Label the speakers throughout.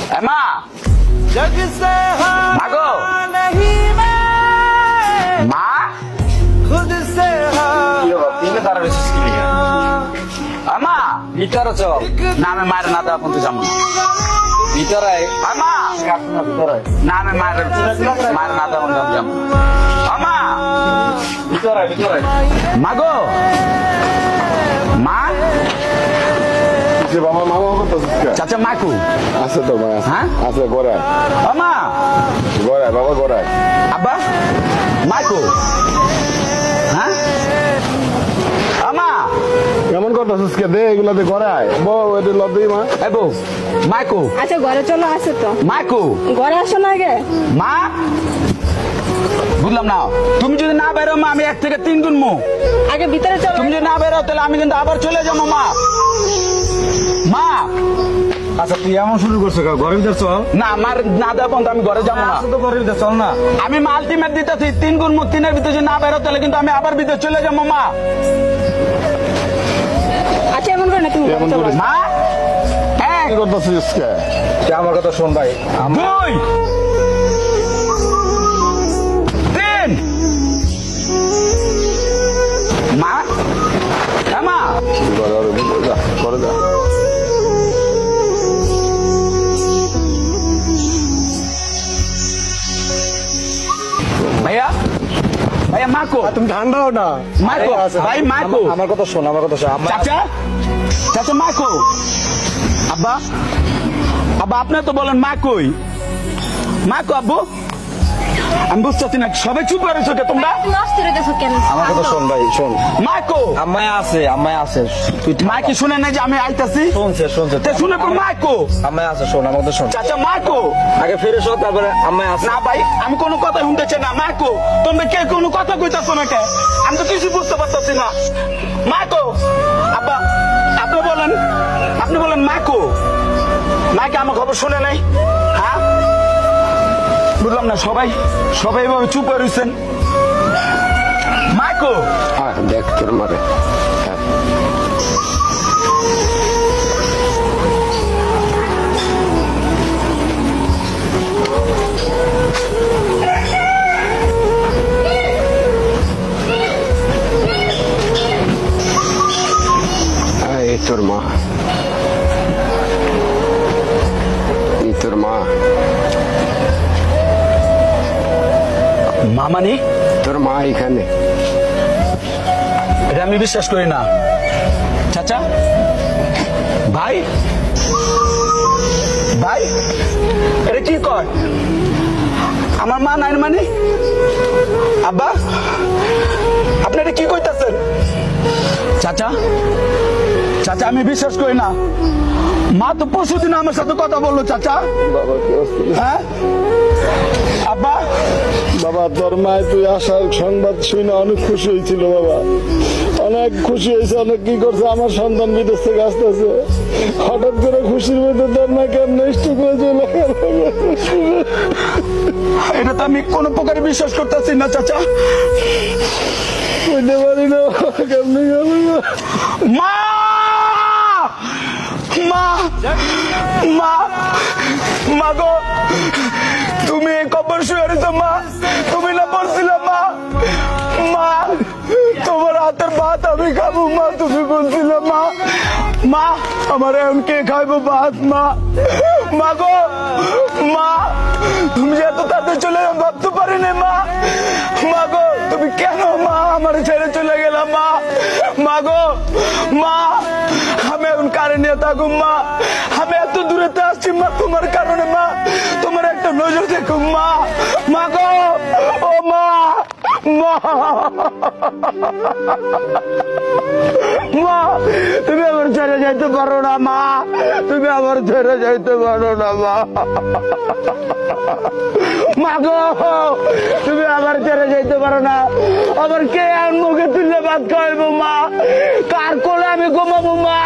Speaker 1: মা মাগো মা আমা ভিতরে চল না আমি মায়ের না দেওয়া পর্যন্ত যাবো ভিতরে আমা না আমি মায়ের না দেওয়া পর্যন্ত যাবো আমা ভিতরে ভিতরে মাগো মা
Speaker 2: বাবা মামা করতেছিস
Speaker 1: চাচা মাকু
Speaker 2: আছে তো মা
Speaker 1: হ্যাঁ?
Speaker 2: আছে গড়ায়
Speaker 1: আমা
Speaker 2: গড়ায় বাবা গড়ায়
Speaker 1: আব্বা মাকু হ্যাঁ আমা
Speaker 2: কেমন করতেছিস কে দে এগুলাতে গড়ায় বউ এটা লদ্দি মা
Speaker 1: এ বউ মাকু
Speaker 3: আচ্ছা ঘরে চলো আসো তো
Speaker 1: মাকু
Speaker 3: ঘরে আসো না আগে
Speaker 1: মা বুঝলাম না তুমি যদি না বেরো মা আমি 1 থেকে 3 গুনবো
Speaker 3: আগে ভিতরে চলো
Speaker 1: তুমি যদি না বেরো তাহলে আমি কিন্তু আবার চলে যাবো মা মা
Speaker 4: আচ্ছা তুই এমন শুরু করছো ঘরের ভিতর চল
Speaker 1: না আমার না দেওয়া পর্যন্ত আমি ঘরে যাবো না
Speaker 4: তো ঘরের ভিতর চল না
Speaker 1: আমি আলটিমেট দিতেছি 3 গুনবো 3-এর ভিতরে যদি না বেরো তাহলে কিন্তু আমি আবার ভিতরে চলে যাবো মা
Speaker 3: আচ্ছা এমন করে না তুমি ঘরে
Speaker 2: এমন
Speaker 3: চলো
Speaker 2: করে
Speaker 1: মা এক
Speaker 2: কি করতেছিস কে
Speaker 4: তুই আমার কথা শোন ভাই
Speaker 1: 2 3 মা হ্যাঁ মা
Speaker 2: করে যা
Speaker 1: ভাইয়া ভাইয়া মাকো
Speaker 4: তুমি ঠান্ডা হও না
Speaker 1: মাকো ভাই মাকো
Speaker 4: আমার কথা শোন আমার কথা শোন
Speaker 1: চাচা চাচা মা কো আব্বা আব্বা আপনি তো বলেন মা কই মা কো আব্বু আমি বুঝতেছি না সবাই চুপ করেছো কে তোমরা
Speaker 3: নষ্ট করে দেছো কেন
Speaker 4: আমার কথা শোন ভাই শোন
Speaker 1: মা কো
Speaker 4: আম্মায় আছে তুই
Speaker 1: মা কি শুনে না যে আমি আইতাছি
Speaker 4: শুনছে
Speaker 1: তে শুনে পর মা কো
Speaker 4: আম্মায় আছে শোন আমার কথা শোন
Speaker 1: চাচা মা কো
Speaker 4: আগে ফিরে শোন তারপরে আম্মায় আছে
Speaker 1: না ভাই আমি কোনো কথা শুনতে চাই না মা কো তোমরা কে কোনো কথা কইতাছো না কে আমি তো কিছু বুঝতে পারতাছি না মা কো আব্বা আপনি বলেন মা কো মা কি আমার খবর শুনে নাই হ্যাঁ বুঝলাম না সবাই এভাবে চুপ হয়ে রয়েছেন মা কো
Speaker 2: হ্যাঁ দেখ তোর মারে এই তোর মা এই তোর মা
Speaker 1: মা মানে
Speaker 2: তোর মা এখানে
Speaker 1: এটা আমি বিশ্বাস করি না চাচা ভাই ভাই এটা কি কয় আমার মা নাই মানে আব্বা আপনি এটা কি কইতাছেন চাচা চাচা আমি বিশ্বাস করি না মা তো পরশুদিন আমার সাথে কথা বললো চাচা
Speaker 2: বাবা কি অবস্থা?
Speaker 1: হ্যাঁ আব্বা
Speaker 2: বাবা তোর মায় তুই আসার সংবাদ শুনে অনেক খুশি হয়েছিল বাবা অনেক খুশি হয়েছে অনেক কি করছে আমার সন্তান বিদেশ থেকে আসতেছে হঠাৎ করে খুশির মধ্যে তোর মা কেমন ইষ্ট করে চলে গেল।
Speaker 1: এটা তো আমি কোনো প্রকারে বিশ্বাস করতেছি না চাচা
Speaker 2: বুঝতে পারি না কেমনি গেল
Speaker 1: মা মা মা মা গো তুমি এই কবর শুয়ে রয়েছো মা তুমি না বলছিলে মা মা তোমার হাতের ভাত আমি খাবো মা তুমি বলছিলে মা মা আমার এখন কে খাইবো ভাত মা মা গো মা তুমি যে এত তাড়াতাড়ি চলে যাবে ভাবতে পারিনি মা মা গো তুমি কেন মা আমার ছেড়ে চলে গেলাম মা মা গো মা আমি এখন কারে নিয়ে থাকুম মা আমি এত দূরেতে আসছি মা তোমার কারণে মা তোমার একটা নজর দেখুন মা মা গো ও মা মা মা তুমি আমার ছেড়ে যাইতে পারো না মা তুমি আমার ছেড়ে যাইতে পারো না মা মা গো তুমি আমার ছেড়ে যাইতে পারো না আবার কে আর মুখে তুললে ভাত খাওয়াইবো মা কার কোলে আমি ঘুমাবো মা?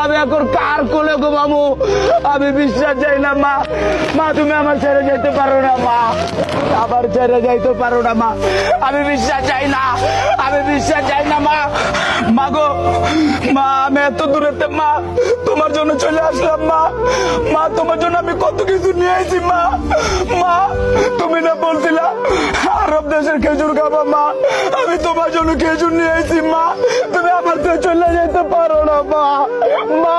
Speaker 1: আমি এখন কার কোলে ঘুমাবো? আমি বিশ্বাস যাই না মা। মা তুমি আমার ছেড়ে যেতে পারো না মা, আবার ছেড়ে যাইতে পারো না মা। আমি বিশ্বাস চাই না, আমি বিশ্বাস চাই না মা। মা গো মা, আমি এত দূরেতে মা তোমার জন্য চলে আসলাম মা। মা তোমার জন্য আমি কত কিছু নিয়ে আইছি মা। মা তুমি না বলছিলা আরব দেশের খেজুর খাবা মা, আমি তোমার জন্য খেজুর নিয়ে আইছি মা। তুমি আমার তো চলে যেতে পারো না মা। মা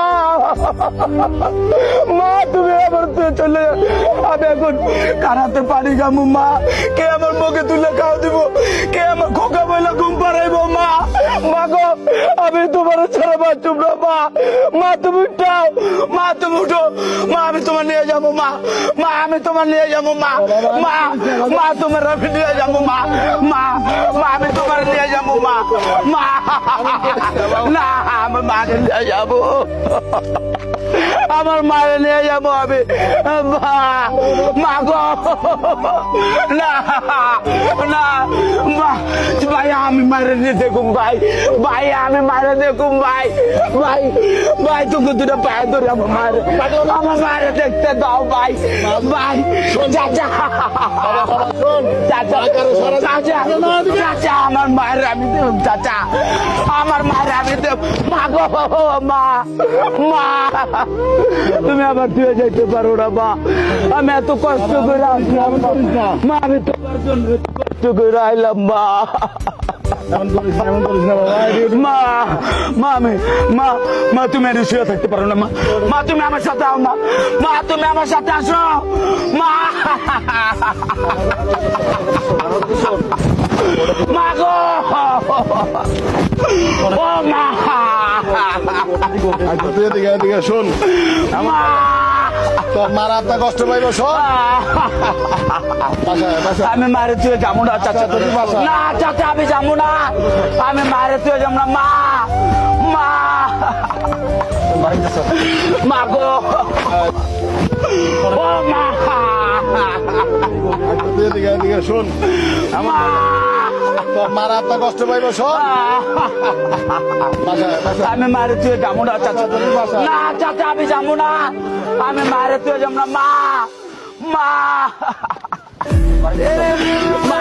Speaker 1: মা তুমি আমার তো চলে, আমি এখন কারাতে পানি খামু মা? কে আমার মুখে তুলে খাওয়া দিব? কে আমার খোকা বইলা ঘুম পাড়াইবো মা? মা গো আমি তোমার ছাড়া বাঁচুম না মা। মা তুমি উঠাও, মা তুমি উঠো মা, আমি তোমার নিয়ে যাবো মা। মা আমি তোমার নিয়ে যাবো মা। মা মা তোমার আমি নিয়ে যাবো মা। মা মা আমি তোমার নিয়ে যাবো মা। মা না, আমার মাকে নিয়ে যাবো, আমার মায়ের নিয়ে যাবো আমি। মা মা গো না না মা, ভাই আমি মারে নিয়ে দেখুন ভাই, ভাই আমি মারে দেখুন ভাই, ভাই ভাই তোকে দুটো পায়ে ধরে আমার মায়ের দেখতে দাও ভাই। ভাই চাচা চাচা চাচা চাচা আমার মায়ের আমি দেব, চাচা আমার মায়ের আমি দেব। মা গো মা মা, তুমি আবার তুই যাইতে পারো না মা। আমি এত কষ্ট করে আসলাম মা, আমি তোমার জন্য কষ্ট করে আইলাম মা। মা মা আমি মা মা তুমি আর শুয়ে থাকতে পারো না মা। মা তুমি আমার সাথে আও মা। মা তুমি আমার সাথে আসো মা। মা গো ও মা,
Speaker 2: তুই এদিকে এদিকে শোন,
Speaker 1: মা
Speaker 2: তোর মারা আপনার কষ্ট পাইব শোন।
Speaker 1: আমি মারে তুই যাবো না চাচা, না চাচা আমি যাবো না, আমি মারে তুই যাবো না মা। মা মা গো ও মা,
Speaker 2: তুই এদিকে এদিকে শোন,
Speaker 1: মা
Speaker 2: তোর মারা আপনার কষ্ট পাইব শোন।
Speaker 1: আমি মারে তুই যাবো না চাচা, না চাচা আমি যাবো না, আমি মারে তুই যাবো না মা। মা মা